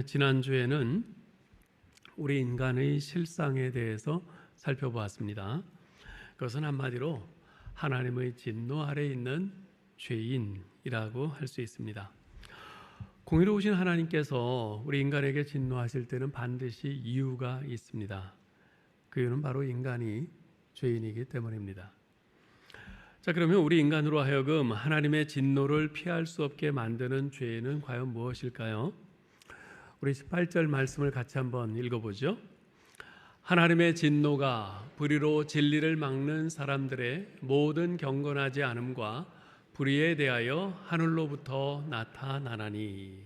지난주에는 우리 인간의 실상에 대해서 살펴보았습니다. 그것은 한마디로 하나님의 진노 아래 있는 죄인이라고 할 수 있습니다. 공의로우신 하나님께서 우리 인간에게 진노하실 때는 반드시 이유가 있습니다. 그 이유는 바로 인간이 죄인이기 때문입니다. 자, 그러면 우리 인간으로 하여금 하나님의 진노를 피할 수 없게 만드는 죄는 과연 무엇일까요? 우리 18절 말씀을 같이 한번 읽어보죠. 하나님의 진노가 불의로 진리를 막는 사람들의 모든 경건하지 않음과 불의에 대하여 하늘로부터 나타나나니.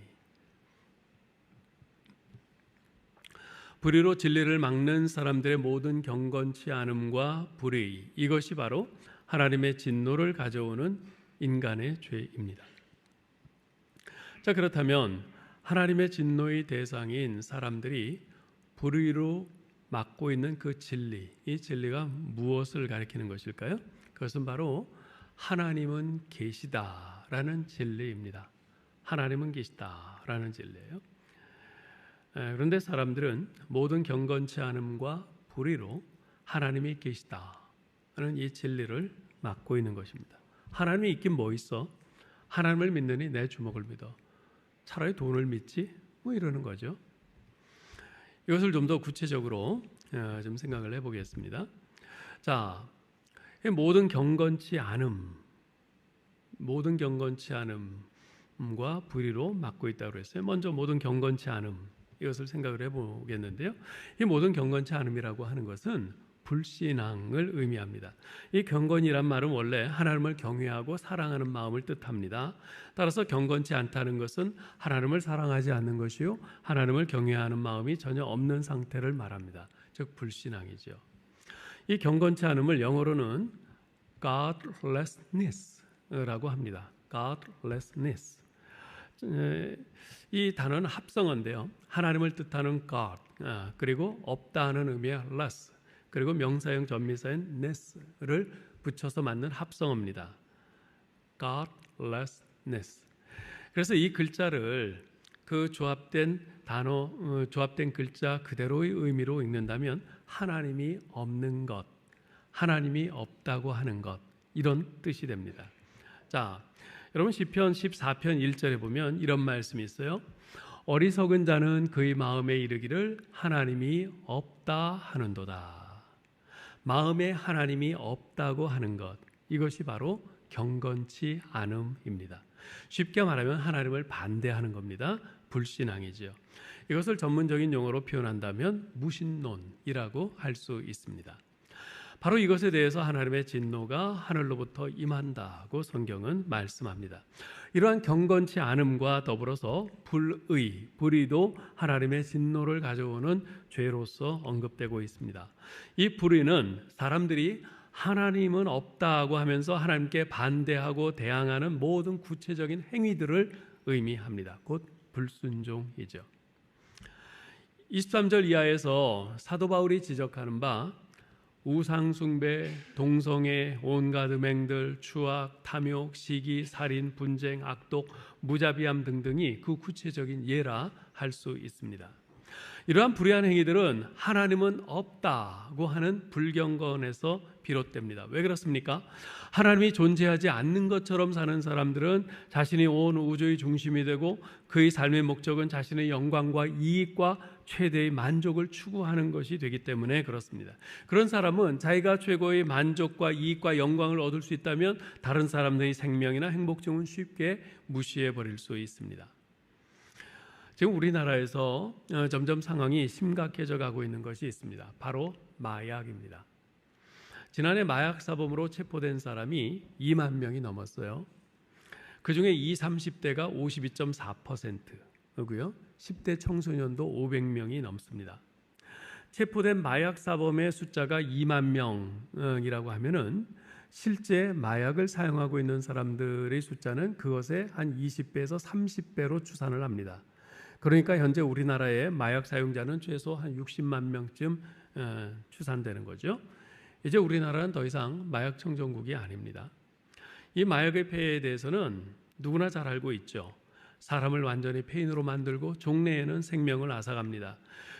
불의로 진리를 막는 사람들의 모든 경건치 않음과 불의, 이것이 바로 하나님의 진노를 가져오는 인간의 죄입니다. 자, 그렇다면 하나님의 진노의 대상인 사람들이 불의로 막고 있는 그 진리, 이 진리가 무엇을 가리키는 것일까요? 그것은 바로 하나님은 계시다라는 진리입니다. 하나님은 계시다라는 진리예요. 그런데 사람들은 모든 경건치 않음과 불의로 하나님이 계시다는 이 진리를 막고 있는 것입니다. 하나님이 있긴 뭐 있어? 하나님을 믿느니 내 주먹을 믿어. 차라리 돈을 믿지? 뭐 이러는 거죠. 이것을 좀 더 구체적으로 좀 생각을 해보겠습니다. 자, 모든 경건치 않음과 불의로 막고 있다고 했어요. 먼저 모든 경건치 않음, 이것을 생각을 해보겠는데요. 이 모든 경건치 않음이라고 하는 것은 불신앙을 의미합니다. 이 경건이란 말은 원래 하나님을 경외하고 사랑하는 마음을 뜻합니다. 따라서 경건치 않다는 것은 하나님을 사랑하지 않는 것이요, 하나님을 경외하는 마음이 전혀 없는 상태를 말합니다. 즉 불신앙이죠. 이 경건치 않음을 영어로는 godlessness라고 합니다. godlessness. 이 단어는 합성어인데요. 하나님을 뜻하는 God, 그리고 없다는 의미의 less, 그리고 명사형 전미사인 ness를 붙여서 만든 합성어입니다. godlessness. 그래서 이 글자를 그 조합된 단어, 조합된 글자 그대로의 의미로 읽는다면 하나님이 없는 것, 하나님이 없다고 하는 것, 이런 뜻이 됩니다. 자, 여러분 시편 14편 1절에 보면 이런 말씀이 있어요. 어리석은 자는 그의 마음에 이르기를 하나님이 없다 하는도다. 마음에 하나님이 없다고 하는 것, 이것이 바로 경건치 않음입니다. 쉽게 말하면 하나님을 반대하는 겁니다. 불신앙이죠. 이것을 전문적인 용어로 표현한다면 무신론이라고 할 수 있습니다. 바로 이것에 대해서 하나님의 진노가 하늘로부터 임한다고 성경은 말씀합니다. 이러한 경건치 않음과 더불어서 불의도 하나님의 진노를 가져오는 죄로서 언급되고 있습니다. 이 불의는 사람들이 하나님은 없다고 하면서 하나님께 반대하고 대항하는 모든 구체적인 행위들을 의미합니다. 곧 불순종이죠. 23절 이하에서 사도 바울이 지적하는 바 우상숭배, 동성애, 온갖 음행들, 추악, 탐욕, 시기, 살인, 분쟁, 악독, 무자비함 등등이 그 구체적인 예라 할 수 있습니다. 이러한 불의한 행위들은 하나님은 없다고 하는 불경건에서 비롯됩니다. 왜 그렇습니까? 하나님이 존재하지 않는 것처럼 사는 사람들은 자신이 온 우주의 중심이 되고 그의 삶의 목적은 자신의 영광과 이익과 최대의 만족을 추구하는 것이 되기 때문에 그렇습니다. 그런 사람은 자기가 최고의 만족과 이익과 영광을 얻을 수 있다면 다른 사람들의 생명이나 행복증은 쉽게 무시해 버릴 수 있습니다. 지금 우리나라에서 점점 상황이 심각해져 가고 있는 것이 있습니다. 바로 마약입니다. 지난해 마약 사범으로 체포된 사람이 2만 명이 넘었어요. 그중에 20, 30대가 52.4%고요. 10대 청소년도 500명이 넘습니다. 체포된 마약 사범의 숫자가 2만 명이라고 하면은 실제 마약을 사용하고 있는 사람들의 숫자는 그것의 한 20배에서 30배로 추산을 합니다. 그러니까 현재 우리나라의 마약 사용자는 최소 한 60만 명쯤 추산되는 거죠. 이제 우리나라는 더 이상 마약 청정국이 아닙니다. 이 마약의 폐해에 대해서는 누구나 잘 알고 있죠. 사람을 완전히 폐인으로 만들고 종래에는 생명을 앗아갑니다.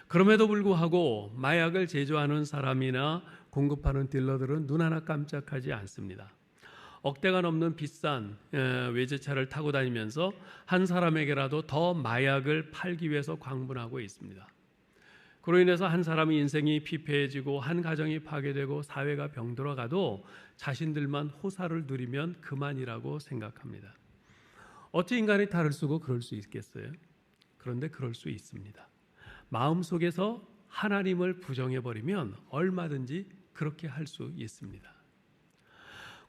그럼에도 불구하고 마약을 제조하는 사람이나 공급하는 딜러들은 눈 하나 깜짝하지 않습니다. 억대가 넘는 비싼 외제차를 타고 다니면서 한 사람에게라도 더 마약을 팔기 위해서 광분하고 있습니다. 그로 인해서 한 사람의 인생이 피폐해지고 한 가정이 파괴되고 사회가 병들어가도 자신들만 호사를 누리면 그만이라고 생각합니다. 어찌 인간이 탈을 쓰고 그럴 수 있겠어요? 그런데 그럴 수 있습니다. 마음속에서 하나님을 부정해버리면 얼마든지 그렇게 할 수 있습니다.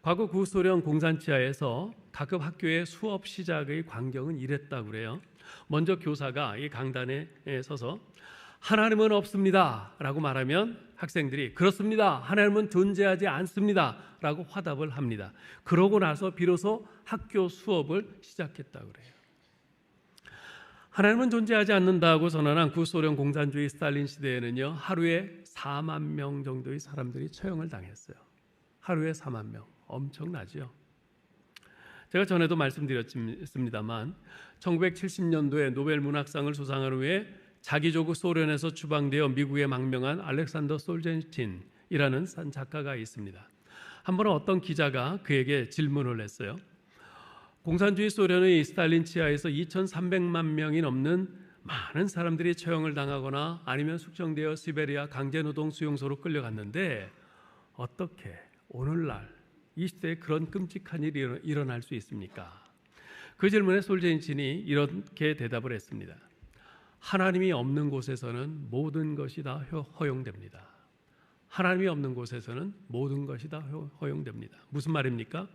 과거 구소련 공산치하에서 각급 학교의 수업 시작의 광경은 이랬다고 그래요. 먼저 교사가 이 강단에 서서 하나님은 없습니다 라고 말하면 학생들이 그렇습니다, 하나님은 존재하지 않습니다 라고 화답을 합니다. 그러고 나서 비로소 학교 수업을 시작했다고 그래요. 하나님은 존재하지 않는다고 선언한 구소련 공산주의 스탈린 시대에는요, 하루에 4만 명 정도의 사람들이 처형을 당했어요. 하루에 4만 명, 엄청나죠. 제가 전에도 말씀드렸습니다만 1970년도에 노벨 문학상을 수상한 후에 자기 조국 소련에서 추방되어 미국에 망명한 알렉산더 솔제니친이라는 작가가 있습니다. 한 번은 어떤 기자가 그에게 질문을 했어요. 공산주의 소련의 스탈린 치하에서 2,300만 명이 넘는 많은 사람들이 처형을 당하거나 아니면 숙청되어 시베리아 강제노동 수용소로 끌려갔는데 어떻게 오늘날 이 시대에 그런 끔찍한 일이 일어날 수 있습니까? 그 질문에 솔제니친이 이렇게 대답을 했습니다. 하나님이 없는 곳에서는 모든 것이 다 허용됩니다. 하나님이 없는 곳에서는 모든 것이 다 허용됩니다. 무슨 말입니까?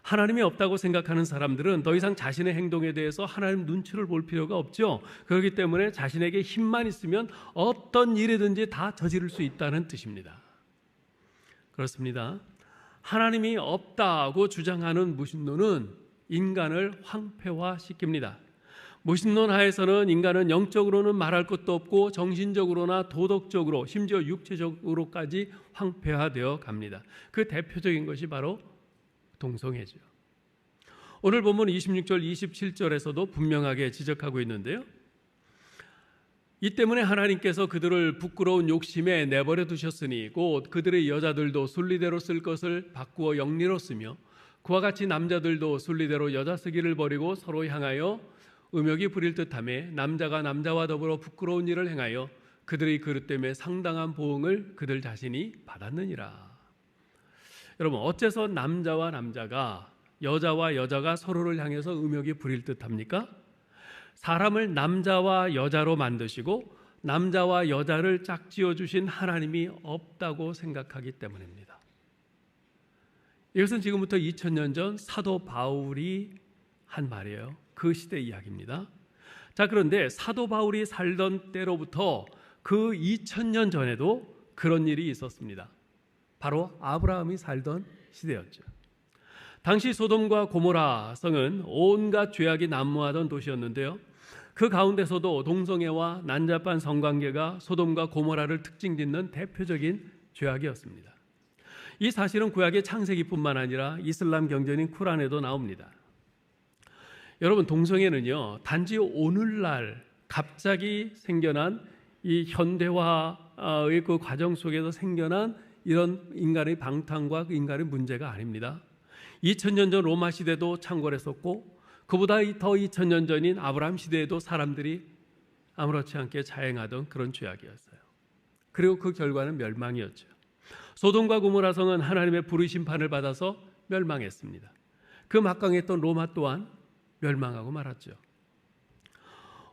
하나님이 없다고 생각하는 사람들은 더 이상 자신의 행동에 대해서 하나님 눈치를 볼 필요가 없죠. 그렇기 때문에 자신에게 힘만 있으면 어떤 일이든지 다 저지를 수 있다는 뜻입니다. 그렇습니다. 하나님이 없다고 주장하는 무신론은 인간을 황폐화시킵니다. 무신론 하에서는 인간은 영적으로는 말할 것도 없고 정신적으로나 도덕적으로 심지어 육체적으로까지 황폐화되어 갑니다. 그 대표적인 것이 바로 동성애죠. 오늘 본문 26절 27절에서도 분명하게 지적하고 있는데요, 이 때문에 하나님께서 그들을 부끄러운 욕심에 내버려 두셨으니 곧 그들의 여자들도 순리대로 쓸 것을 바꾸어 영리로 쓰며 그와 같이 남자들도 순리대로 여자 쓰기를 버리고 서로 향하여 음욕이 부릴 듯하며 남자가 남자와 더불어 부끄러운 일을 행하여 그들의 그릇 때문에 상당한 보응을 그들 자신이 받았느니라. 여러분, 어째서 남자와 남자가 여자와 여자가 서로를 향해서 음욕이 부릴 듯합니까? 사람을 남자와 여자로 만드시고 남자와 여자를 짝지어 주신 하나님이 없다고 생각하기 때문입니다. 이것은 지금부터 2000년 전 사도 바울이 한 말이에요. 그 시대 이야기입니다. 자, 그런데 사도 바울이 살던 때로부터 그 2000년 전에도 그런 일이 있었습니다. 바로 아브라함이 살던 시대였죠. 당시 소돔과 고모라 성은 온갖 죄악이 난무하던 도시였는데요, 그 가운데서도 동성애와 난잡한 성관계가 소돔과 고모라를 특징짓는 대표적인 죄악이었습니다. 이 사실은 구약의 창세기뿐만 아니라 이슬람 경전인 쿠란에도 나옵니다. 여러분, 동성애는요, 단지 오늘날 갑자기 생겨난 이 현대화의 그 과정 속에서 생겨난 이런 인간의 방탕과 인간의 문제가 아닙니다. 2000년 전 로마 시대도 창궐했었고 그보다 더 2000년 전인 아브라함 시대에도 사람들이 아무렇지 않게 자행하던 그런 죄악이었어요. 그리고 그 결과는 멸망이었죠. 소돔과 고모라 성은 하나님의 불의 심판을 받아서 멸망했습니다. 그 막강했던 로마 또한 멸망하고 말았죠.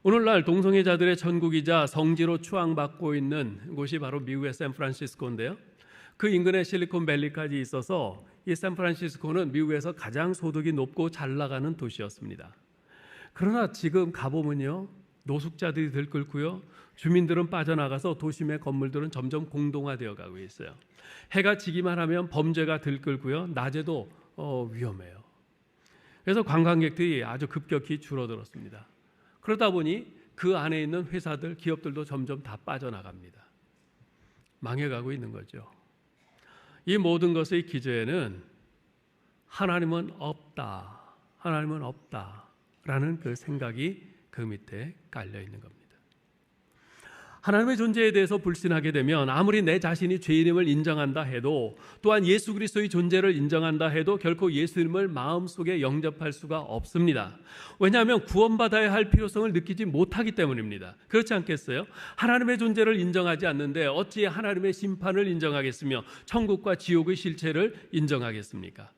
오늘날 동성애자들의 천국이자 성지로 추앙받고 있는 곳이 바로 미국의 샌프란시스코인데요, 그 인근에 실리콘밸리까지 있어서 이 샌프란시스코는 미국에서 가장 소득이 높고 잘 나가는 도시였습니다. 그러나 지금 가보면요, 노숙자들이 들끓고요, 주민들은 빠져나가서 도심의 건물들은 점점 공동화되어 가고 있어요. 해가 지기만 하면 범죄가 들끓고요, 낮에도 위험해요. 그래서 관광객들이 아주 급격히 줄어들었습니다. 그러다 보니 그 안에 있는 회사들, 기업들도 점점 다 빠져나갑니다. 망해가고 있는 거죠. 이 모든 것의 기저에는 하나님은 없다, 하나님은 없다 라는 그 생각이 그 밑에 깔려 있는 겁니다. 하나님의 존재에 대해서 불신하게 되면 아무리 내 자신이 죄인임을 인정한다 해도, 또한 예수 그리스도의 존재를 인정한다 해도 결코 예수님을 마음속에 영접할 수가 없습니다. 왜냐하면 구원받아야 할 필요성을 느끼지 못하기 때문입니다. 그렇지 않겠어요? 하나님의 존재를 인정하지 않는데 어찌 하나님의 심판을 인정하겠으며 천국과 지옥의 실체를 인정하겠습니까?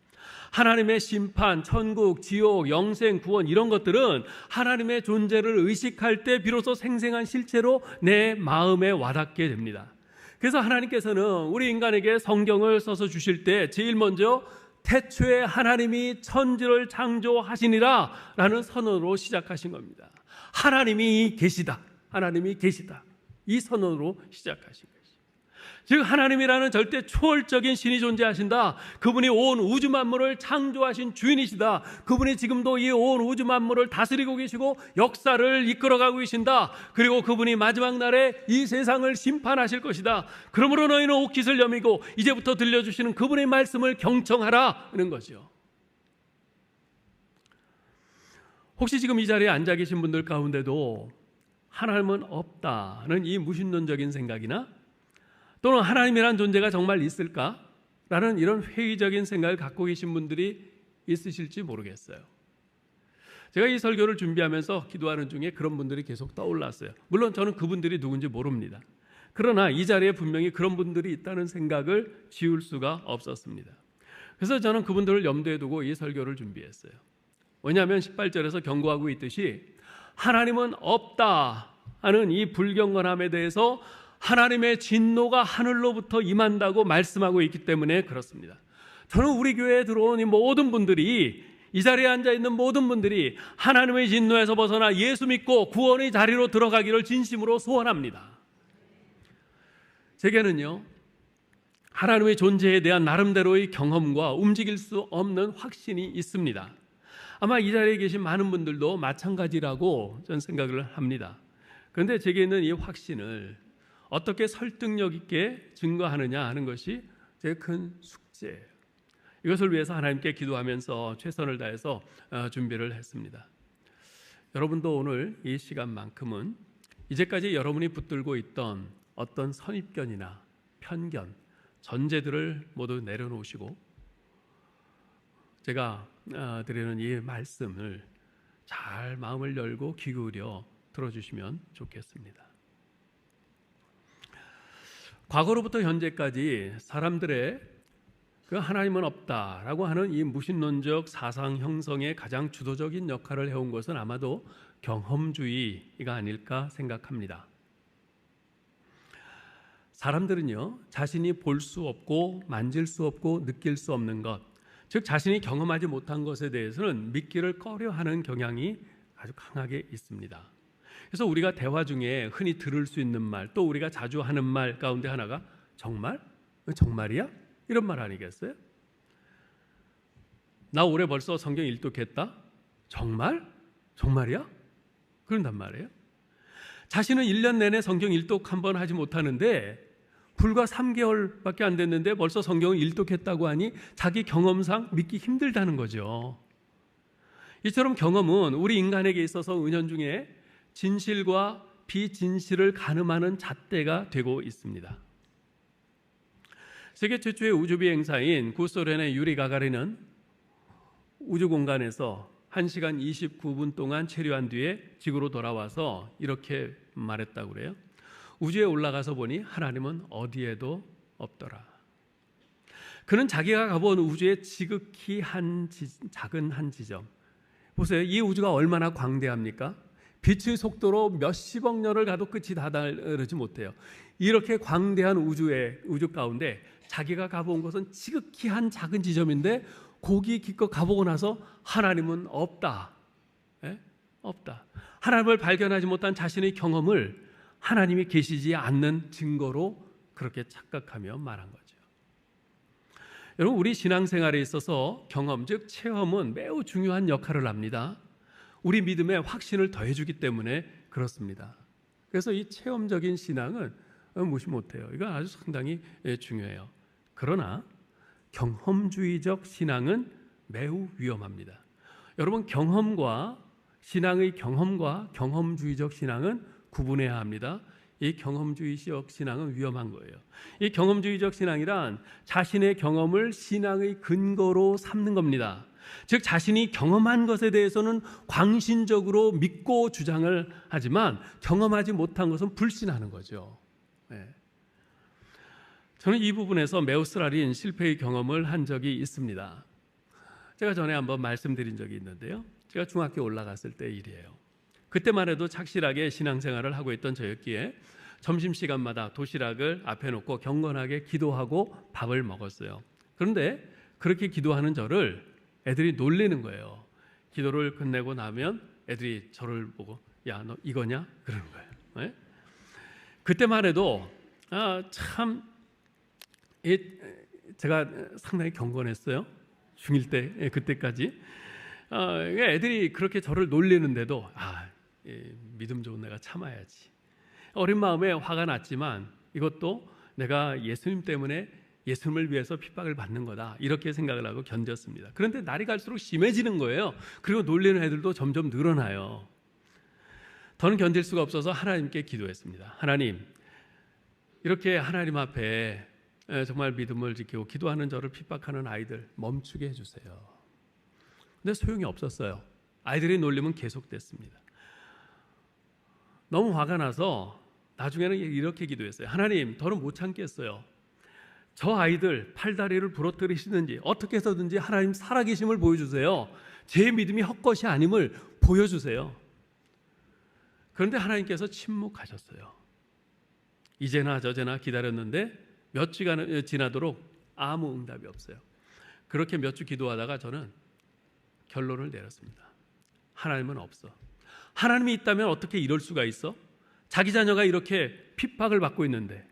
하나님의 심판, 천국, 지옥, 영생, 구원 이런 것들은 하나님의 존재를 의식할 때 비로소 생생한 실체로 내 마음에 와닿게 됩니다. 그래서 하나님께서는 우리 인간에게 성경을 써서 주실 때 제일 먼저 태초에 하나님이 천지를 창조하시니라 라는 선언으로 시작하신 겁니다. 하나님이 계시다. 하나님이 계시다. 이 선언으로 시작하신 거예요. 즉 하나님이라는 절대 초월적인 신이 존재하신다. 그분이 온 우주 만물을 창조하신 주인이시다. 그분이 지금도 이 온 우주 만물을 다스리고 계시고 역사를 이끌어가고 계신다. 그리고 그분이 마지막 날에 이 세상을 심판하실 것이다. 그러므로 너희는 옷깃을 여미고 이제부터 들려주시는 그분의 말씀을 경청하라 하는 거죠. 혹시 지금 이 자리에 앉아 계신 분들 가운데도 하나님은 없다는 이 무신론적인 생각이나 또는 하나님이란 존재가 정말 있을까라는 이런 회의적인 생각을 갖고 계신 분들이 있으실지 모르겠어요. 제가 이 설교를 준비하면서 기도하는 중에 그런 분들이 계속 떠올랐어요. 물론 저는 그분들이 누군지 모릅니다. 그러나 이 자리에 분명히 그런 분들이 있다는 생각을 지울 수가 없었습니다. 그래서 저는 그분들을 염두에 두고 이 설교를 준비했어요. 왜냐하면 18절에서 경고하고 있듯이 하나님은 없다 하는 이 불경건함에 대해서 하나님의 진노가 하늘로부터 임한다고 말씀하고 있기 때문에 그렇습니다. 저는 우리 교회에 들어온 이 모든 분들이, 이 자리에 앉아있는 모든 분들이 하나님의 진노에서 벗어나 예수 믿고 구원의 자리로 들어가기를 진심으로 소원합니다. 제게는요, 하나님의 존재에 대한 나름대로의 경험과 움직일 수 없는 확신이 있습니다. 아마 이 자리에 계신 많은 분들도 마찬가지라고 저는 생각을 합니다. 그런데 제게 있는 이 확신을 어떻게 설득력 있게 증거하느냐 하는 것이 제 큰 숙제예요. 이것을 위해서 하나님께 기도하면서 최선을 다해서 준비를 했습니다. 여러분도 오늘 이 시간만큼은 이제까지 여러분이 붙들고 있던 어떤 선입견이나 편견, 전제들을 모두 내려놓으시고 제가 드리는 이 말씀을 잘 마음을 열고 귀 기울여 들어주시면 좋겠습니다. 과거로부터 현재까지 사람들의 그 하나님은 없다라고 하는 이 무신론적 사상 형성의 가장 주도적인 역할을 해온 것은 아마도 경험주의가 아닐까 생각합니다. 사람들은요, 자신이 볼 수 없고 만질 수 없고 느낄 수 없는 것, 즉 자신이 경험하지 못한 것에 대해서는 믿기를 꺼려하는 경향이 아주 강하게 있습니다. 그래서 우리가 대화 중에 흔히 들을 수 있는 말, 또 우리가 자주 하는 말 가운데 하나가 정말? 정말이야? 이런 말 아니겠어요? 나 올해 벌써 성경 일독했다? 정말? 정말이야? 그런단 말이에요. 자신은 1년 내내 성경 일독 한 번 하지 못하는데 불과 3개월밖에 안 됐는데 벌써 성경을 일독했다고 하니 자기 경험상 믿기 힘들다는 거죠. 이처럼 경험은 우리 인간에게 있어서 은연중에 진실과 비진실을 가늠하는 잣대가 되고 있습니다. 세계 최초의 우주비행사인 구소련의 유리 가가린은 우주공간에서 1시간 29분 동안 체류한 뒤에 지구로 돌아와서 이렇게 말했다고 그래요. 우주에 올라가서 보니 하나님은 어디에도 없더라. 그는 자기가 가본 우주의 지극히 작은 한 지점, 보세요. 이 우주가 얼마나 광대합니까? 빛의 속도로 몇십억 년을 가도 끝이 다다르지 못해요. 이렇게 광대한 우주 가운데 자기가 가본 것은 지극히 한 작은 지점인데 거기 기껏 가보고 나서 하나님은 없다. 없다. 하나님을 발견하지 못한 자신의 경험을 하나님이 계시지 않는 증거로 그렇게 착각하며 말한 거죠. 여러분, 우리 신앙생활에 있어서 경험, 즉 체험은 매우 중요한 역할을 합니다. 우리 믿음에 확신을 더해주기 때문에 그렇습니다. 그래서 이 체험적인 신앙은 무시 못해요. 이건 아주 상당히 중요해요. 그러나 경험주의적 신앙은 매우 위험합니다. 여러분, 경험과 신앙의 경험과 경험주의적 신앙은 구분해야 합니다. 이 경험주의적 신앙은 위험한 거예요. 이 경험주의적 신앙이란 자신의 경험을 신앙의 근거로 삼는 겁니다. 즉 자신이 경험한 것에 대해서는 광신적으로 믿고 주장을 하지만 경험하지 못한 것은 불신하는 거죠. 네. 저는 이 부분에서 매우 쓰라린 실패의 경험을 한 적이 있습니다. 제가 전에 한번 말씀드린 적이 있는데요. 제가 중학교 올라갔을 때 일이에요. 그때만 해도 착실하게 신앙생활을 하고 있던 저였기에 점심시간마다 도시락을 앞에 놓고 경건하게 기도하고 밥을 먹었어요. 그런데 그렇게 기도하는 저를 애들이 놀리는 거예요. 기도를 끝내고 나면 애들이 저를 보고 야, 너 이거냐? 그러는 거예요. 네? 그때만 해도 제가 상당히 경건했어요. 중1 때 그때까지 애들이 그렇게 저를 놀리는데도 믿음 좋은 내가 참아야지. 어린 마음에 화가 났지만 이것도 내가 예수님 때문에 예수님을 위해서 핍박을 받는 거다 이렇게 생각을 하고 견뎠습니다. 그런데 날이 갈수록 심해지는 거예요. 그리고 놀리는 애들도 점점 늘어나요. 더는 견딜 수가 없어서 하나님께 기도했습니다. 하나님, 이렇게 하나님 앞에 정말 믿음을 지키고 기도하는 저를 핍박하는 아이들 멈추게 해주세요. 근데 소용이 없었어요. 아이들의 놀림은 계속됐습니다. 너무 화가 나서 나중에는 이렇게 기도했어요. 하나님, 더는 못 참겠어요. 저 아이들 팔다리를 부러뜨리시든지 어떻게 해서든지 하나님 살아계심을 보여주세요. 제 믿음이 헛것이 아님을 보여주세요. 그런데 하나님께서 침묵하셨어요. 이제나 저제나 기다렸는데 몇 주가 지나도록 아무 응답이 없어요. 그렇게 몇 주 기도하다가 저는 결론을 내렸습니다. 하나님은 없어. 하나님이 있다면 어떻게 이럴 수가 있어? 자기 자녀가 이렇게 핍박을 받고 있는데,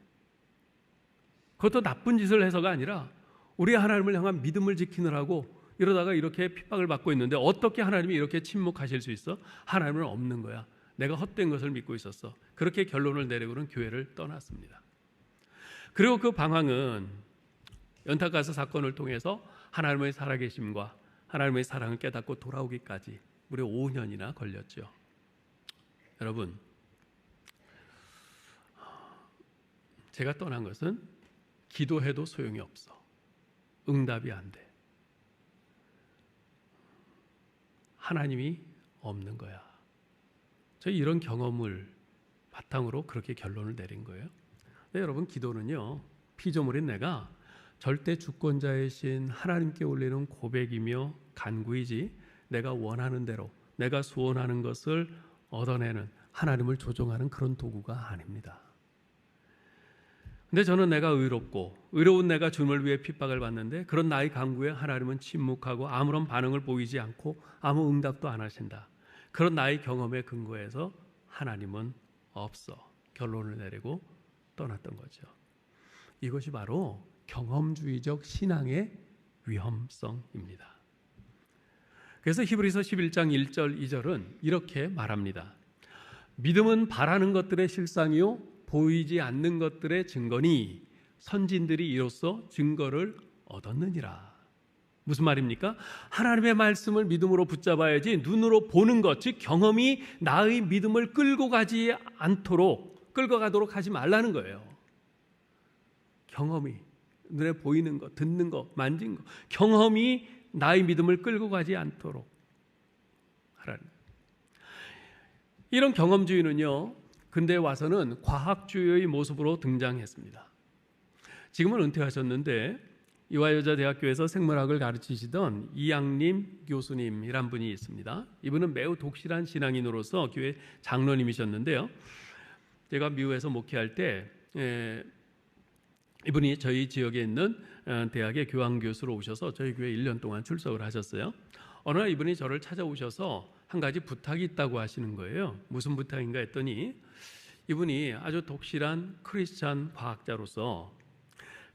그것도 나쁜 짓을 해서가 아니라 우리 하나님을 향한 믿음을 지키느라고 이러다가 이렇게 핍박을 받고 있는데 어떻게 하나님이 이렇게 침묵하실 수 있어? 하나님은 없는 거야. 내가 헛된 것을 믿고 있었어. 그렇게 결론을 내리고는 교회를 떠났습니다. 그리고 그 방황은 연탄가스 사건을 통해서 하나님의 살아계심과 하나님의 사랑을 깨닫고 돌아오기까지 무려 5년이나 걸렸죠. 여러분, 제가 떠난 것은 기도해도 소용이 없어. 응답이 안 돼. 하나님이 없는 거야. 저희 이런 경험을 바탕으로 그렇게 결론을 내린 거예요. 네, 여러분, 기도는요, 피조물인 내가 절대 주권자이신 하나님께 올리는 고백이며 간구이지 내가 원하는 대로 내가 소원하는 것을 얻어내는 하나님을 조종하는 그런 도구가 아닙니다. 근데 저는 내가 의롭고 의로운 내가 주님을 위해 핍박을 받는데 그런 나의 간구에 하나님은 침묵하고 아무런 반응을 보이지 않고 아무 응답도 안 하신다. 그런 나의 경험에 근거해서 하나님은 없어. 결론을 내리고 떠났던 거죠. 이것이 바로 경험주의적 신앙의 위험성입니다. 그래서 히브리서 11장 1절 2절은 이렇게 말합니다. 믿음은 바라는 것들의 실상이요 보이지 않는 것들의 증거니 선진들이 이로써 증거를 얻었느니라. 무슨 말입니까? 하나님의 말씀을 믿음으로 붙잡아야지 눈으로 보는 것, 즉 경험이 나의 믿음을 끌고 가도록 하지 말라는 거예요. 경험이 눈에 보이는 것, 듣는 것, 만진 것, 경험이 나의 믿음을 끌고 가지 않도록 하라는 거예요. 이런 경험주의는요, 근대에 와서는 과학주의의 모습으로 등장했습니다. 지금은 은퇴하셨는데 이화여자대학교에서 생물학을 가르치시던 이양림 교수님이란 분이 있습니다. 이분은 매우 독실한 신앙인으로서 교회 장로님이셨는데요. 제가 미국에서 목회할 때 이분이 저희 지역에 있는 대학의 교황교수로 오셔서 저희 교회에 1년 동안 출석을 하셨어요. 어느 날 이분이 저를 찾아오셔서 한 가지 부탁이 있다고 하시는 거예요. 무슨 부탁인가 했더니 이분이 아주 독실한 크리스찬 과학자로서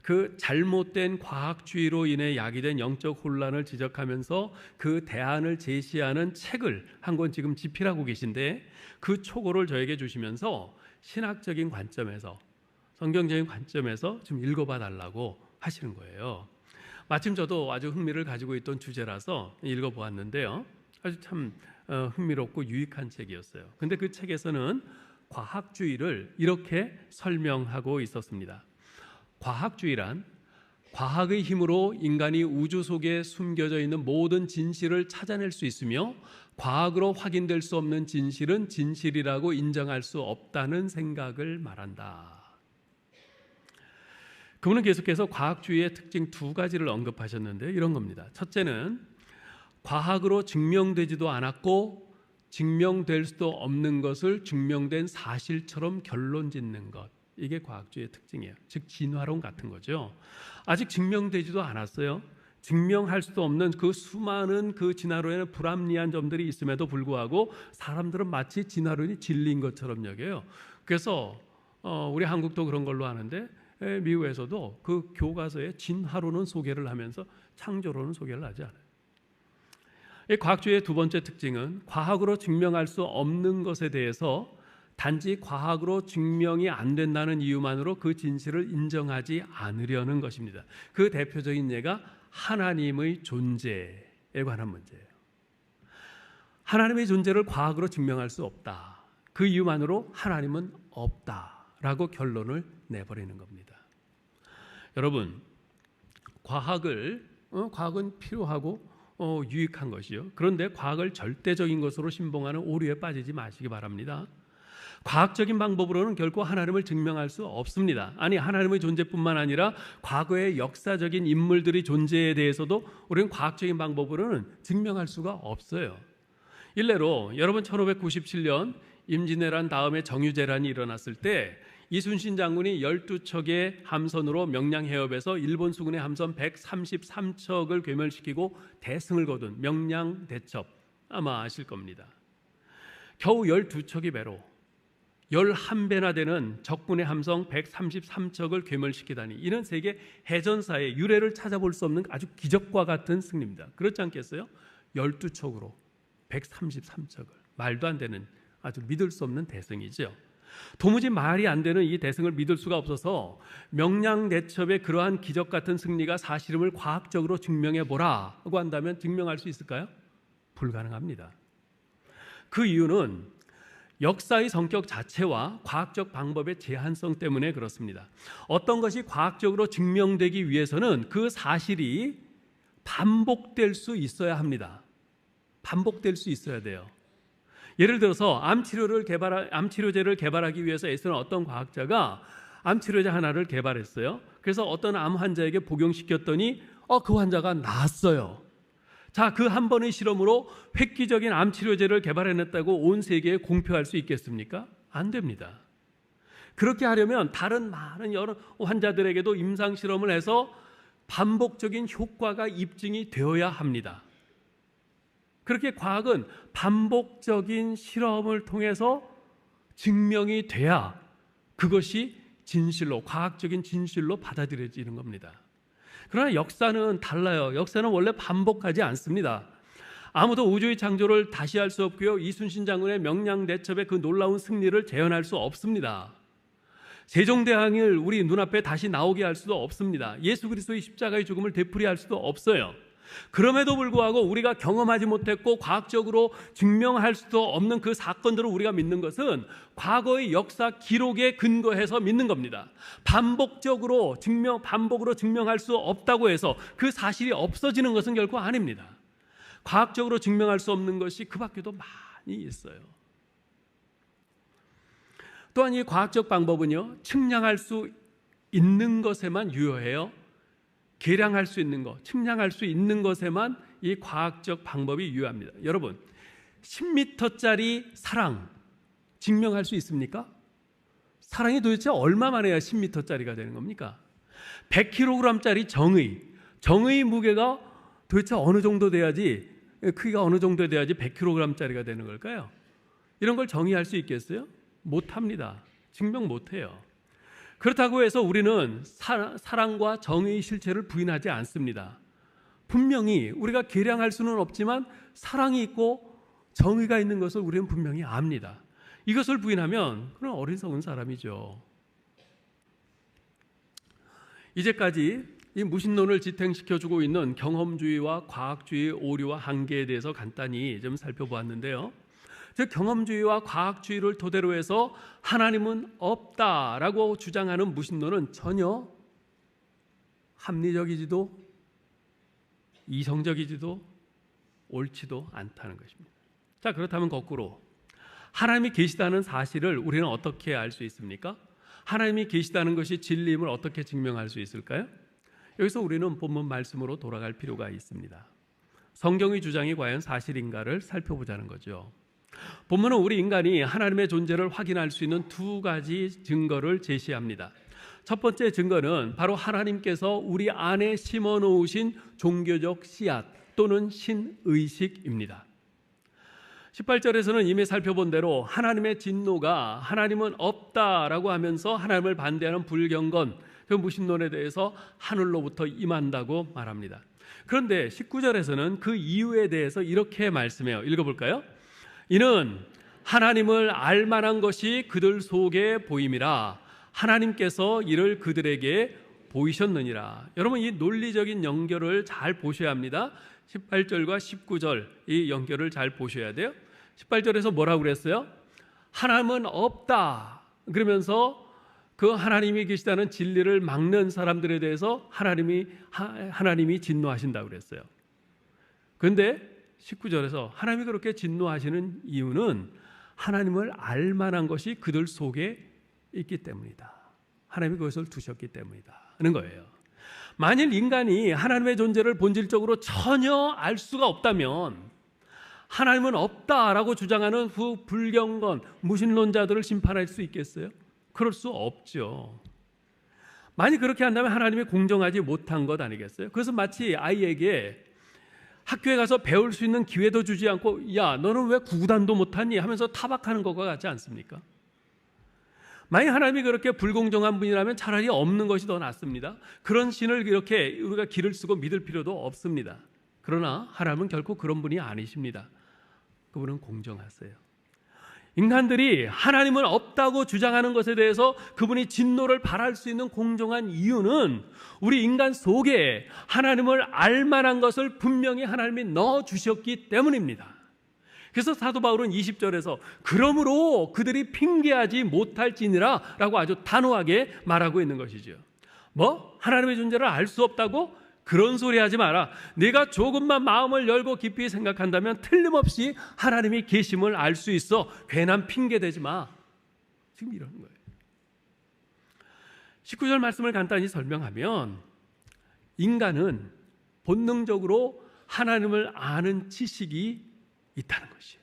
그 잘못된 과학주의로 인해 야기된 영적 혼란을 지적하면서 그 대안을 제시하는 책을 한 권 지금 집필하고 계신데 그 초고를 저에게 주시면서 신학적인 관점에서 성경적인 관점에서 좀 읽어봐 달라고 하시는 거예요. 마침 저도 아주 흥미를 가지고 있던 주제라서 읽어보았는데요. 아주 참 흥미롭고 유익한 책이었어요. 근데 그 책에서는 과학주의를 이렇게 설명하고 있었습니다. 과학주의란 과학의 힘으로 인간이 우주 속에 숨겨져 있는 모든 진실을 찾아낼 수 있으며 과학으로 확인될 수 없는 진실은 진실이라고 인정할 수 없다는 생각을 말한다. 그분은 계속해서 과학주의의 특징 두 가지를 언급하셨는데 이런 겁니다. 첫째는 과학으로 증명되지도 않았고 증명될 수도 없는 것을 증명된 사실처럼 결론 짓는 것. 이게 과학주의의 특징이에요. 즉 진화론 같은 거죠. 아직 증명되지도 않았어요. 증명할 수도 없는 그 수많은 그 진화론에는 불합리한 점들이 있음에도 불구하고 사람들은 마치 진화론이 진리인 것처럼 여겨요. 그래서 우리 한국도 그런 걸로 아는데 미국에서도 그 교과서에 진화론은 소개를 하면서 창조론은 소개를 하지 않아요. 이 과학주의의 두 번째 특징은 과학으로 증명할 수 없는 것에 대해서 단지 과학으로 증명이 안 된다는 이유만으로 그 진실을 인정하지 않으려는 것입니다. 그 대표적인 예가 하나님의 존재에 관한 문제예요. 하나님의 존재를 과학으로 증명할 수 없다. 그 이유만으로 하나님은 없다라고 결론을 내버리는 겁니다. 여러분, 과학은 필요하고 유익한 것이요. 그런데 과학을 절대적인 것으로 신봉하는 오류에 빠지지 마시기 바랍니다. 과학적인 방법으로는 결코 하나님을 증명할 수 없습니다. 아니, 하나님의 존재뿐만 아니라 과거의 역사적인 인물들의 존재에 대해서도 우리는 과학적인 방법으로는 증명할 수가 없어요. 일례로 여러분 1597년 임진왜란 다음에 정유재란이 일어났을 때 이순신 장군이 12척의 함선으로 명량해협에서 일본 수군의 함선 133척을 괴멸시키고 대승을 거둔 명량대첩, 아마 아실 겁니다. 겨우 12척의 배로 11배나 되는 적군의 함성 133척을 괴멸시키다니, 이는 세계 해전사의 유례를 찾아볼 수 없는 아주 기적과 같은 승리입니다. 그렇지 않겠어요? 12척으로 133척을, 말도 안 되는, 아주 믿을 수 없는 대승이죠. 도무지 말이 안 되는 이 대승을 믿을 수가 없어서 명량대첩의 그러한 기적 같은 승리가 사실임을 과학적으로 증명해 보라고 한다면 증명할 수 있을까요? 불가능합니다. 그 이유는 역사의 성격 자체와 과학적 방법의 제한성 때문에 그렇습니다. 어떤 것이 과학적으로 증명되기 위해서는 그 사실이 반복될 수 있어야 합니다. 반복될 수 있어야 돼요. 예를 들어서 암치료제를 개발하기 위해서 애쓰는 어떤 과학자가 암치료제 하나를 개발했어요. 그래서 어떤 암 환자에게 복용시켰더니 그 환자가 나았어요. 자, 그 한 번의 실험으로 획기적인 암치료제를 개발해냈다고 온 세계에 공표할 수 있겠습니까? 안 됩니다. 그렇게 하려면 다른 많은 여러 환자들에게도 임상실험을 해서 반복적인 효과가 입증이 되어야 합니다. 그렇게 과학은 반복적인 실험을 통해서 증명이 돼야 그것이 진실로, 과학적인 진실로 받아들여지는 겁니다. 그러나 역사는 달라요. 역사는 원래 반복하지 않습니다. 아무도 우주의 창조를 다시 할 수 없고요, 이순신 장군의 명량대첩의 그 놀라운 승리를 재현할 수 없습니다. 세종대왕을 우리 눈앞에 다시 나오게 할 수도 없습니다. 예수 그리스도의 십자가의 죽음을 되풀이할 수도 없어요. 그럼에도 불구하고 우리가 경험하지 못했고 과학적으로 증명할 수도 없는 그 사건들을 우리가 믿는 것은 과거의 역사 기록에 근거해서 믿는 겁니다. 반복으로 증명할 수 없다고 해서 그 사실이 없어지는 것은 결코 아닙니다. 과학적으로 증명할 수 없는 것이 그 밖에도 많이 있어요. 또한 이 과학적 방법은요, 측량할 수 있는 것에만 유효해요. 계량할 수 있는 것, 측량할 수 있는 것에만 이 과학적 방법이 유효합니다. 여러분, 10m짜리 사랑 증명할 수 있습니까? 사랑이 도대체 얼마만 해야 10m짜리가 되는 겁니까? 100kg짜리 정의 무게가 도대체 어느 정도 돼야지, 크기가 어느 정도 돼야지 100kg짜리가 되는 걸까요? 이런 걸 정의할 수 있겠어요? 못합니다. 증명 못해요. 그렇다고 해서 우리는 사랑과 정의의 실체를 부인하지 않습니다. 분명히 우리가 계량할 수는 없지만 사랑이 있고 정의가 있는 것을 우리는 분명히 압니다. 이것을 부인하면 그건 어리석은 사람이죠. 이제까지 이 무신론을 지탱시켜주고 있는 경험주의와 과학주의의 오류와 한계에 대해서 간단히 좀 살펴보았는데요. 즉 경험주의와 과학주의를 토대로 해서 하나님은 없다라고 주장하는 무신론은 전혀 합리적이지도 이성적이지도 옳지도 않다는 것입니다. 자, 그렇다면 거꾸로 하나님이 계시다는 사실을 우리는 어떻게 알 수 있습니까? 하나님이 계시다는 것이 진리임을 어떻게 증명할 수 있을까요? 여기서 우리는 본문 말씀으로 돌아갈 필요가 있습니다. 성경의 주장이 과연 사실인가를 살펴보자는 거죠. 본문은 우리 인간이 하나님의 존재를 확인할 수 있는 두 가지 증거를 제시합니다. 첫 번째 증거는 바로 하나님께서 우리 안에 심어 놓으신 종교적 씨앗 또는 신의식입니다. 18절에서는 이미 살펴본 대로 하나님의 진노가 하나님은 없다라고 하면서 하나님을 반대하는 불경건, 그 무신론에 대해서 하늘로부터 임한다고 말합니다. 그런데 19절에서는 그 이유에 대해서 이렇게 말씀해요. 읽어볼까요? 이는 하나님을 알만한 것이 그들 속에 보임이라 하나님께서 이를 그들에게 보이셨느니라. 여러분, 이 논리적인 연결을 잘 보셔야 합니다. 18절과 19절 이 연결을 잘 보셔야 돼요. 18절에서 뭐라고 그랬어요? 하나님은 없다. 그러면서 그 하나님이 계시다는 진리를 막는 사람들에 대해서 하나님이 진노하신다고 그랬어요. 그런데 19절에서 하나님이 그렇게 진노하시는 이유는 하나님을 알만한 것이 그들 속에 있기 때문이다. 하나님이 그것을 두셨기 때문이다 하는 거예요. 만일 인간이 하나님의 존재를 본질적으로 전혀 알 수가 없다면 하나님은 없다라고 주장하는 불경건 무신론자들을 심판할 수 있겠어요? 그럴 수 없죠. 만약 그렇게 한다면 하나님이 공정하지 못한 것 아니겠어요? 그래서 마치 아이에게 학교에 가서 배울 수 있는 기회도 주지 않고 야, 너는 왜 구구단도 못하니? 하면서 타박하는 것과 같지 않습니까? 만약 하나님이 그렇게 불공정한 분이라면 차라리 없는 것이 더 낫습니다. 그런 신을 이렇게 우리가 기를 쓰고 믿을 필요도 없습니다. 그러나 하나님은 결코 그런 분이 아니십니다. 그분은 공정하세요. 인간들이 하나님은 없다고 주장하는 것에 대해서 그분이 진노를 발할 수 있는 공정한 이유는 우리 인간 속에 하나님을 알만한 것을 분명히 하나님이 넣어주셨기 때문입니다. 그래서 사도 바울은 20절에서 그러므로 그들이 핑계하지 못할지니라 라고 아주 단호하게 말하고 있는 것이죠. 뭐? 하나님의 존재를 알 수 없다고? 그런 소리 하지 마라. 네가 조금만 마음을 열고 깊이 생각한다면 틀림없이 하나님이 계심을 알 수 있어. 괜한 핑계 대지 마. 지금 이러는 거예요. 19절 말씀을 간단히 설명하면 인간은 본능적으로 하나님을 아는 지식이 있다는 것이에요.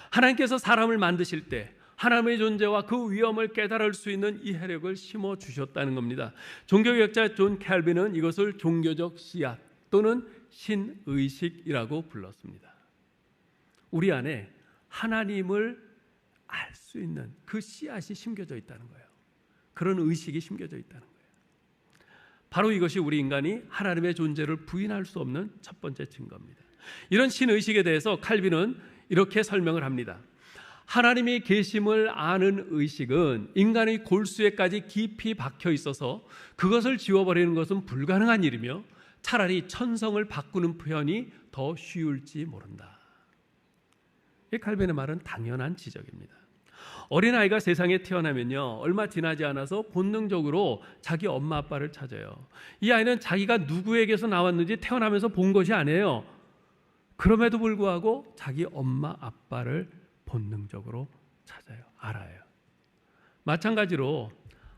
하나님께서 사람을 만드실 때 하나님의 존재와 그 위엄을 깨달을 수 있는 이해력을 심어주셨다는 겁니다. 종교개혁자 존 캘빈은 이것을 종교적 씨앗 또는 신의식이라고 불렀습니다. 우리 안에 하나님을 알 수 있는 그 씨앗이 심겨져 있다는 거예요. 그런 의식이 심겨져 있다는 거예요. 바로 이것이 우리 인간이 하나님의 존재를 부인할 수 없는 첫 번째 증거입니다. 이런 신의식에 대해서 칼빈은 이렇게 설명을 합니다. 하나님이 계심을 아는 의식은 인간의 골수에까지 깊이 박혀 있어서 그것을 지워버리는 것은 불가능한 일이며 차라리 천성을 바꾸는 표현이 더 쉬울지 모른다. 이 칼빈의 말은 당연한 지적입니다. 어린아이가 세상에 태어나면요, 얼마 지나지 않아서 본능적으로 자기 엄마 아빠를 찾아요. 이 아이는 자기가 누구에게서 나왔는지 태어나면서 본 것이 아니에요. 그럼에도 불구하고 자기 엄마 아빠를 본능적으로 찾아요. 알아요. 마찬가지로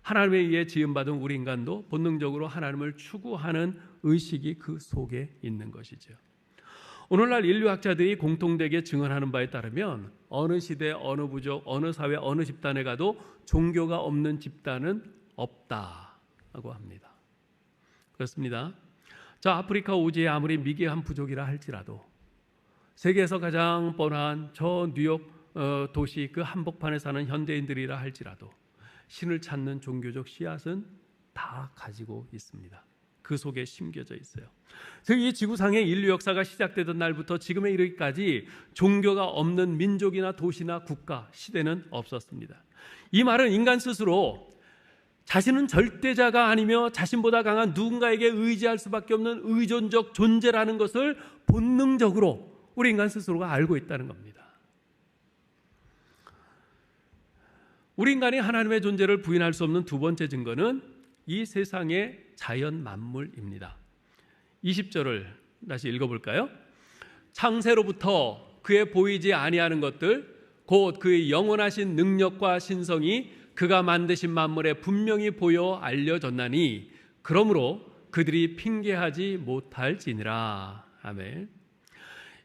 하나님에 의해 지음받은 우리 인간도 본능적으로 하나님을 추구하는 의식이 그 속에 있는 것이죠. 오늘날 인류학자들이 공통되게 증언하는 바에 따르면 어느 시대, 어느 부족, 어느 사회, 어느 집단에 가도 종교가 없는 집단은 없다고 합니다. 그렇습니다. 저 아프리카 오지에 아무리 미개한 부족이라 할지라도 세계에서 가장 뻔한 저 뉴욕 도시 그 한복판에 사는 현대인들이라 할지라도 신을 찾는 종교적 씨앗은 다 가지고 있습니다. 그 속에 심겨져 있어요. 이 지구상의 인류 역사가 시작되던 날부터 지금에 이르기까지 종교가 없는 민족이나 도시나 국가, 시대는 없었습니다. 이 말은 인간 스스로 자신은 절대자가 아니며 자신보다 강한 누군가에게 의지할 수밖에 없는 의존적 존재라는 것을 본능적으로 우리 인간 스스로가 알고 있다는 겁니다. 우리 인간이 하나님의 존재를 부인할 수 없는 두 번째 증거는 이 세상의 자연 만물입니다. 20절을 다시 읽어볼까요? 창세로부터 그의 보이지 아니하는 것들 곧 그의 영원하신 능력과 신성이 그가 만드신 만물에 분명히 보여 알려졌나니 그러므로 그들이 핑계하지 못할지니라. 아멘.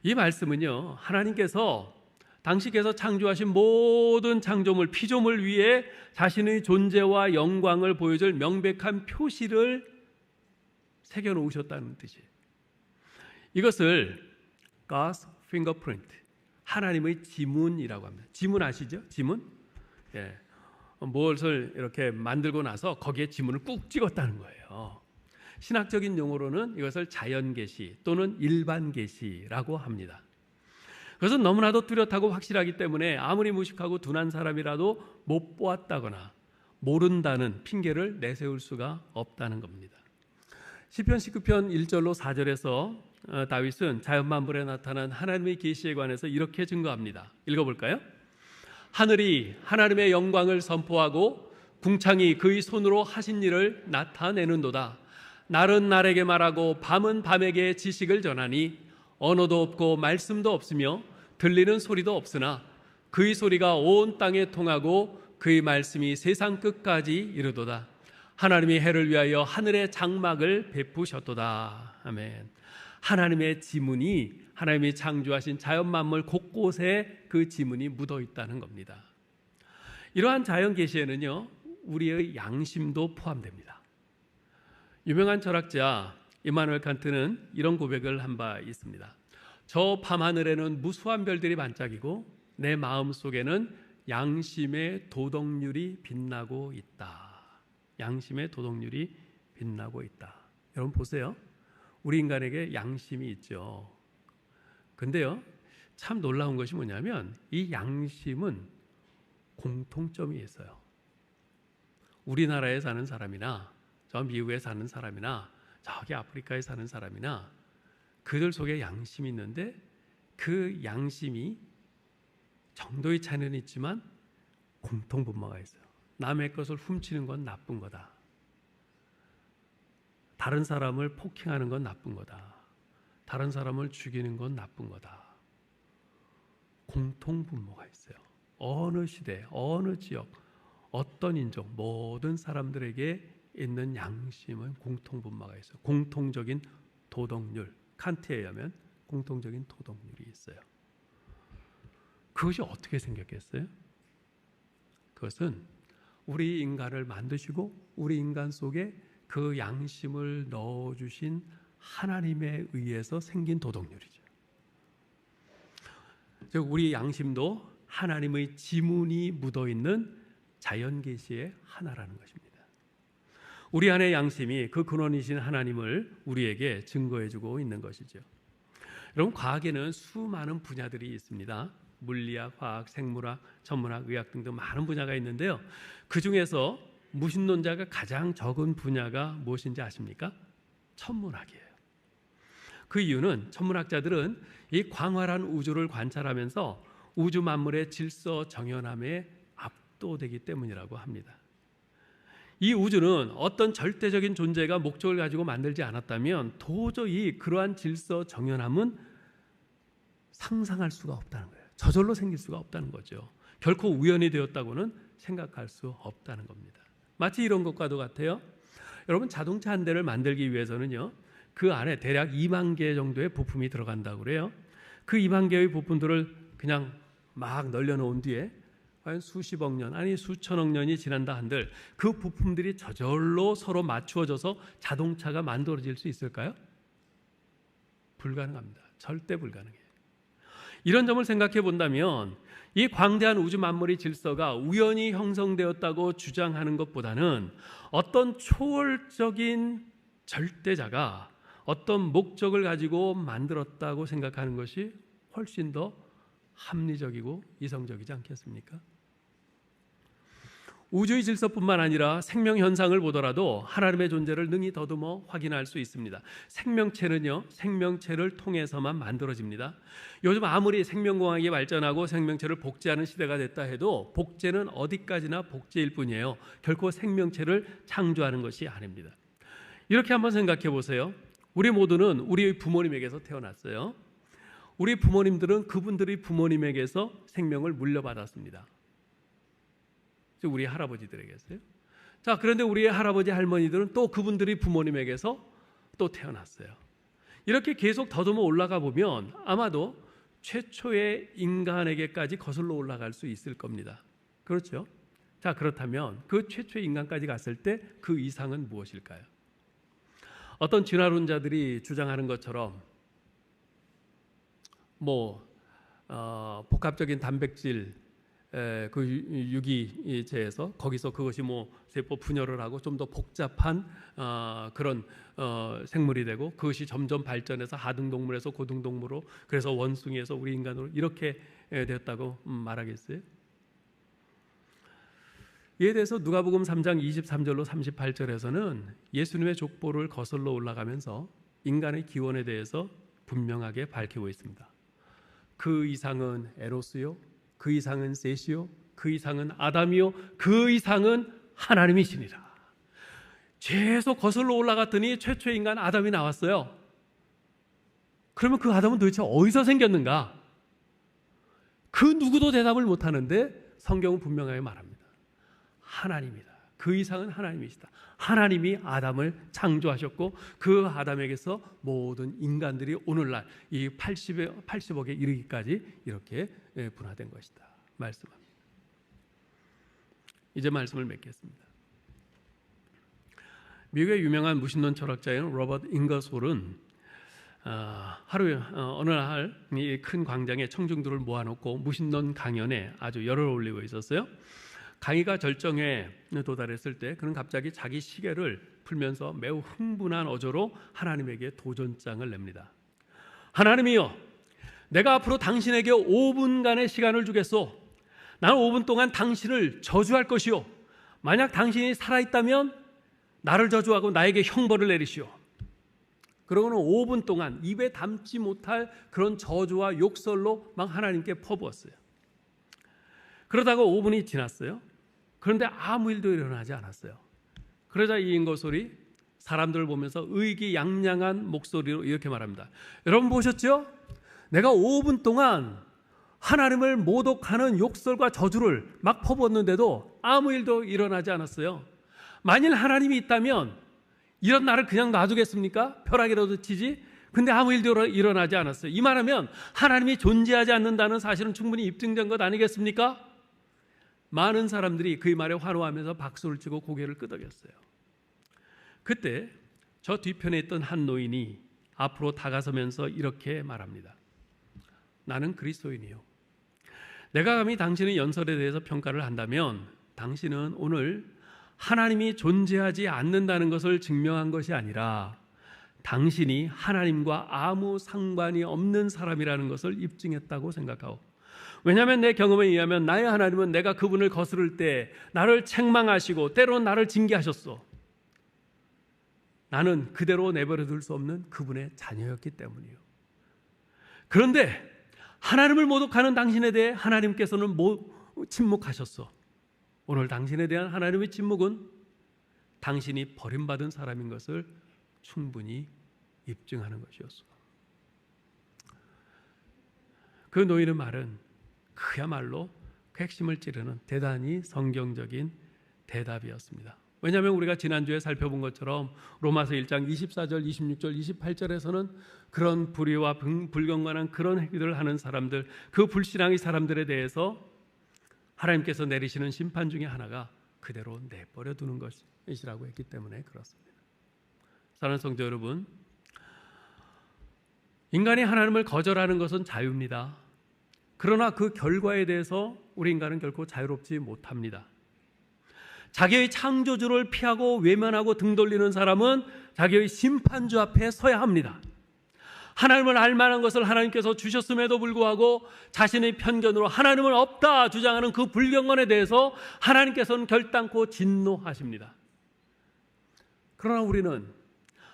이 말씀은요, 하나님께서 당시께서 창조하신 모든 창조물, 피조물 위에 자신의 존재와 영광을 보여줄 명백한 표시를 새겨놓으셨다는 뜻이에요. 이것을 God's fingerprint, 하나님의 지문이라고 합니다. 지문 아시죠? 지문? 예. 무엇을 이렇게 만들고 나서 거기에 지문을 꾹 찍었다는 거예요. 신학적인 용어로는 이것을 자연계시 또는 일반계시라고 합니다. 그것은 너무나도 뚜렷하고 확실하기 때문에 아무리 무식하고 둔한 사람이라도 못 보았다거나 모른다는 핑계를 내세울 수가 없다는 겁니다. 시편 19편 1절로 4절에서 다윗은 자연만물에 나타난 하나님의 계시에 관해서 이렇게 증거합니다. 읽어볼까요? 하늘이 하나님의 영광을 선포하고 궁창이 그의 손으로 하신 일을 나타내는도다. 날은 날에게 말하고 밤은 밤에게 지식을 전하니 언어도 없고 말씀도 없으며 들리는 소리도 없으나 그의 소리가 온 땅에 통하고 그의 말씀이 세상 끝까지 이르도다. 하나님이 해를 위하여 하늘의 장막을 베푸셨도다. 아멘. 하나님의 지문이, 하나님이 창조하신 자연 만물 곳곳에 그 지문이 묻어 있다는 겁니다. 이러한 자연 계시에는요, 우리의 양심도 포함됩니다. 유명한 철학자 이마누엘 칸트는 이런 고백을 한 바 있습니다. 저 밤하늘에는 무수한 별들이 반짝이고 내 마음 속에는 양심의 도덕률이 빛나고 있다. 양심의 도덕률이 빛나고 있다. 여러분 보세요. 우리 인간에게 양심이 있죠. 근데요, 참 놀라운 것이 뭐냐면 이 양심은 공통점이 있어요. 우리나라에 사는 사람이나 저 미국에 사는 사람이나 저기 아프리카에 사는 사람이나 그들 속에 양심이 있는데 그 양심이 정도의 차이는 있지만 공통분모가 있어요. 남의 것을 훔치는 건 나쁜 거다. 다른 사람을 폭행하는 건 나쁜 거다. 다른 사람을 죽이는 건 나쁜 거다. 공통분모가 있어요. 어느 시대, 어느 지역, 어떤 인종, 모든 사람들에게 있는 양심은 공통분모가 있어요. 공통적인 도덕률, 칸트에 의하면 공통적인 도덕률이 있어요. 그것이 어떻게 생겼겠어요? 그것은 우리 인간을 만드시고 우리 인간 속에 그 양심을 넣어주신 하나님에 의해서 생긴 도덕률이죠. 즉 우리 양심도 하나님의 지문이 묻어있는 자연계시의 하나라는 것입니다. 우리 안의 양심이 그 근원이신 하나님을 우리에게 증거해주고 있는 것이죠. 여러분, 과학에는 수많은 분야들이 있습니다. 물리학, 화학, 생물학, 천문학, 의학 등등 많은 분야가 있는데요. 그 중에서 무신론자가 가장 적은 분야가 무엇인지 아십니까? 천문학이에요. 그 이유는 천문학자들은 이 광활한 우주를 관찰하면서 우주 만물의 질서 정연함에 압도되기 때문이라고 합니다. 이 우주는 어떤 절대적인 존재가 목적을 가지고 만들지 않았다면 도저히 그러한 질서 정연함은 상상할 수가 없다는 거예요. 저절로 생길 수가 없다는 거죠. 결코 우연이 되었다고는 생각할 수 없다는 겁니다. 마치 이런 것과도 같아요. 여러분, 자동차 한 대를 만들기 위해서는요, 그 안에 대략 2만 개 정도의 부품이 들어간다고 그래요. 그 2만 개의 부품들을 그냥 막 널려놓은 뒤에 과연 수십억 년, 아니 수천억 년이 지난다 한들 그 부품들이 저절로 서로 맞추어져서 자동차가 만들어질 수 있을까요? 불가능합니다. 절대 불가능해요. 이런 점을 생각해 본다면 이 광대한 우주 만물의 질서가 우연히 형성되었다고 주장하는 것보다는 어떤 초월적인 절대자가 어떤 목적을 가지고 만들었다고 생각하는 것이 훨씬 더 합리적이고 이성적이지 않겠습니까? 우주의 질서뿐만 아니라 생명 현상을 보더라도 하나님의 존재를 능히 더듬어 확인할 수 있습니다. 생명체는요, 생명체를 통해서만 만들어집니다. 요즘 아무리 생명공학이 발전하고 생명체를 복제하는 시대가 됐다 해도 복제는 어디까지나 복제일 뿐이에요. 결코 생명체를 창조하는 것이 아닙니다. 이렇게 한번 생각해 보세요. 우리 모두는 우리의 부모님에게서 태어났어요. 우리 부모님들은 그분들의 부모님에게서 생명을 물려받았습니다. 우리 할아버지들에게서요. 자, 그런데 우리의 할아버지 할머니들은 또 그분들이 부모님에게서 또 태어났어요. 이렇게 계속 더듬어 올라가 보면 아마도 최초의 인간에게까지 거슬러 올라갈 수 있을 겁니다. 그렇죠? 자, 그렇다면 그 최초의 인간까지 갔을 때 그 이상은 무엇일까요? 어떤 진화론자들이 주장하는 것처럼 복합적인 단백질 그 유기체에서 거기서 그것이 세포 분열을 하고 좀 더 복잡한 그런 생물이 되고 그것이 점점 발전해서 하등동물에서 고등동물로 그래서 원숭이에서 우리 인간으로 이렇게 되었다고 말하겠어요? 이에 대해서 누가복음 3장 23절로 38절에서는 예수님의 족보를 거슬러 올라가면서 인간의 기원에 대해서 분명하게 밝히고 있습니다. 그 이상은 에로스요, 그 이상은 셋이요, 그 이상은 아담이요, 그 이상은 하나님이시니라. 계속 거슬러 올라갔더니 최초의 인간 아담이 나왔어요. 그러면 그 아담은 도대체 어디서 생겼는가? 그 누구도 대답을 못하는데 성경은 분명하게 말합니다. 하나님이다. 그 이상은 하나님이시다. 하나님이 아담을 창조하셨고 그 아담에게서 모든 인간들이 오늘날 이 80억에 이르기까지 이렇게 분화된 것이다. 말씀합니다. 이제 말씀을 맺겠습니다. 미국의 유명한 무신론 철학자인 로버트 잉거솔은 하루에 어느 날 이 큰 광장에 청중들을 모아놓고 무신론 강연에 아주 열을 올리고 있었어요. 강의가 절정에 도달했을 때 그는 갑자기 자기 시계를 풀면서 매우 흥분한 어조로 하나님에게 도전장을 냅니다. 하나님이여, 내가 앞으로 당신에게 5분간의 시간을 주겠소. 나는 5분 동안 당신을 저주할 것이요, 만약 당신이 살아있다면 나를 저주하고 나에게 형벌을 내리시오. 그러고는 5분 동안 입에 담지 못할 그런 저주와 욕설로 막 하나님께 퍼부었어요. 그러다가 5분이 지났어요. 그런데 아무 일도 일어나지 않았어요. 그러자 이 잉거솔이 사람들을 보면서 의기양양한 목소리로 이렇게 말합니다. 여러분 보셨죠? 내가 5분 동안 하나님을 모독하는 욕설과 저주를 막 퍼부었는데도 아무 일도 일어나지 않았어요. 만일 하나님이 있다면 이런 나를 그냥 놔두겠습니까? 벼락이라도 치지? 근데 아무 일도 일어나지 않았어요. 이 말하면 하나님이 존재하지 않는다는 사실은 충분히 입증된 것 아니겠습니까? 많은 사람들이 그의 말에 환호하면서 박수를 치고 고개를 끄덕였어요. 그때 저 뒤편에 있던 한 노인이 앞으로 다가서면서 이렇게 말합니다. 나는 그리스도인이요. 내가 감히 당신의 연설에 대해서 평가를 한다면 당신은 오늘 하나님이 존재하지 않는다는 것을 증명한 것이 아니라 당신이 하나님과 아무 상관이 없는 사람이라는 것을 입증했다고 생각하오. 왜냐하면 내 경험에 의하면 나의 하나님은 내가 그분을 거스를 때 나를 책망하시고 때로는 나를 징계하셨소. 나는 그대로 내버려 둘 수 없는 그분의 자녀였기 때문이요. 그런데 하나님을 모독하는 당신에 대해 하나님께서는 침묵하셨소. 오늘 당신에 대한 하나님의 침묵은 당신이 버림받은 사람인 것을 충분히 입증하는 것이었소. 그 노인의 말은 그야말로 핵심을 찌르는 대단히 성경적인 대답이었습니다. 왜냐하면 우리가 지난주에 살펴본 것처럼 로마서 1장 24절, 26절, 28절에서는 그런 불의와 불경건한 그런 행위들을 하는 사람들, 그 불신앙의 사람들에 대해서 하나님께서 내리시는 심판 중에 하나가 그대로 내버려 두는 것이라고 했기 때문에 그렇습니다. 사랑하는 성도 여러분, 인간이 하나님을 거절하는 것은 자유입니다. 그러나 그 결과에 대해서 우리 인간은 결코 자유롭지 못합니다. 자기의 창조주를 피하고 외면하고 등 돌리는 사람은 자기의 심판주 앞에 서야 합니다. 하나님을 알 만한 것을 하나님께서 주셨음에도 불구하고 자신의 편견으로 하나님은 없다 주장하는 그 불경건에 대해서 하나님께서는 결단코 진노하십니다. 그러나 우리는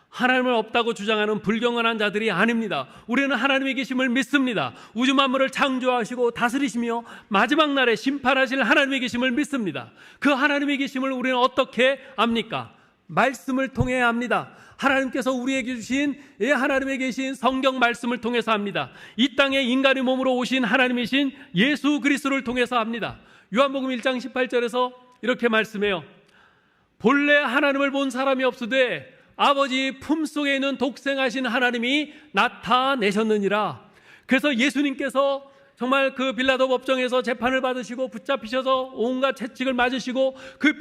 하나님을 없다고 주장하는 불경건한 자들이 아닙니다. 우리는 하나님의 계심을 믿습니다. 우주 만물을 창조하시고 다스리시며 마지막 날에 심판하실 하나님의 계심을 믿습니다. 그 하나님의 계심을 우리는 어떻게 압니까? 말씀을 통해 압니다. 하나님께서 우리에게 주신 하나님의 계신 성경 말씀을 통해서 합니다. 이 땅에 인간의 몸으로 오신 하나님이신 예수 그리스도를 통해서 합니다. 요한복음 1장 18절에서 이렇게 말씀해요. 본래 하나님을 본 사람이 없으되 아버지 품속에 있는 독생하신 하나님이 나타내셨느니라. 그래서 예수님께서 정말 그 빌라도 법정에서 재판을 받으시고 붙잡히셔서 온갖 채찍을 맞으시고 그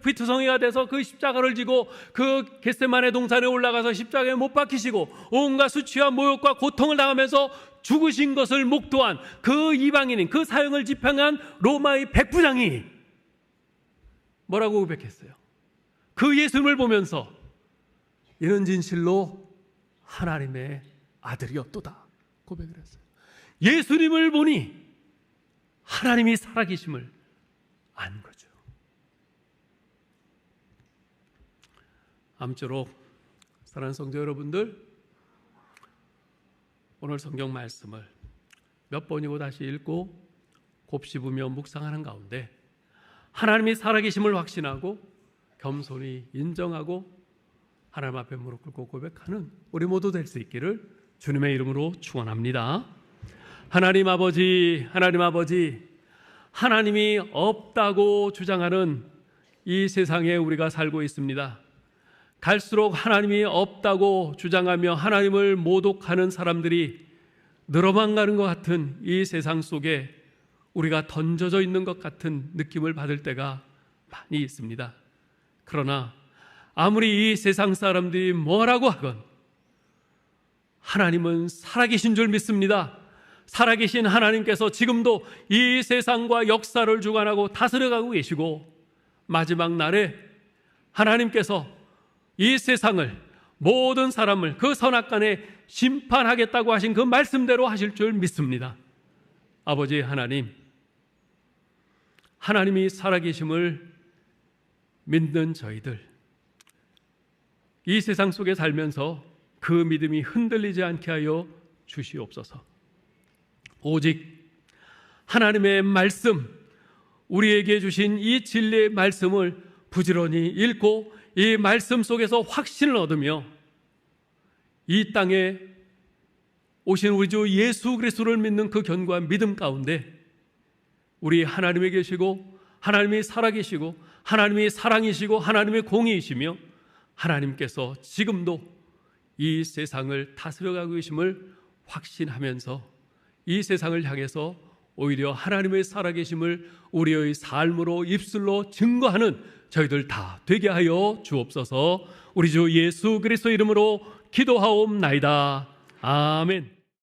피투성이가 돼서 그 십자가를 지고 그 겟세마네 동산에 올라가서 십자가에 못 박히시고 온갖 수치와 모욕과 고통을 당하면서 죽으신 것을 목도한 그 이방인인 그 사형을 집행한 로마의 백부장이 뭐라고 고백했어요? 그 예수님을 보면서 이는 진실로 하나님의 아들이었도다 고백을 했어요. 예수님을 보니 하나님이 살아계심을 안 거죠. 아무쪼록 사랑하는 성도 여러분들, 오늘 성경 말씀을 몇 번이고 다시 읽고 곱씹으며 묵상하는 가운데 하나님이 살아계심을 확신하고 겸손히 인정하고 하나님 앞에 무릎 꿇고 고백하는 우리 모두 될 수 있기를 주님의 이름으로 축원합니다. 하나님 아버지, 하나님이 없다고 주장하는 이 세상에 우리가 살고 있습니다. 갈수록 하나님이 없다고 주장하며 하나님을 모독하는 사람들이 늘어만 가는 것 같은 이 세상 속에 우리가 던져져 있는 것 같은 느낌을 받을 때가 많이 있습니다. 그러나 아무리 이 세상 사람들이 뭐라고 하건 하나님은 살아계신 줄 믿습니다. 살아계신 하나님께서 지금도 이 세상과 역사를 주관하고 다스려가고 계시고 마지막 날에 하나님께서 이 세상을 모든 사람을 그 선악간에 심판하겠다고 하신 그 말씀대로 하실 줄 믿습니다. 아버지 하나님, 하나님이 살아계심을 믿는 저희들, 이 세상 속에 살면서 그 믿음이 흔들리지 않게 하여 주시옵소서. 오직 하나님의 말씀, 우리에게 주신 이 진리의 말씀을 부지런히 읽고 이 말씀 속에서 확신을 얻으며 이 땅에 오신 우리 주 예수 그리스도를 믿는 그 견고한 믿음 가운데 우리 하나님이 계시고 하나님이 살아계시고 하나님이 사랑이시고 하나님의 공의이시며 하나님께서 지금도 이 세상을 다스려가고 계심을 확신하면서 이 세상을 향해서 오히려 하나님의 살아계심을 우리의 삶으로 입술로 증거하는 저희들 다 되게 하여 주옵소서. 우리 주 예수 그리스도 이름으로 기도하옵나이다. 아멘.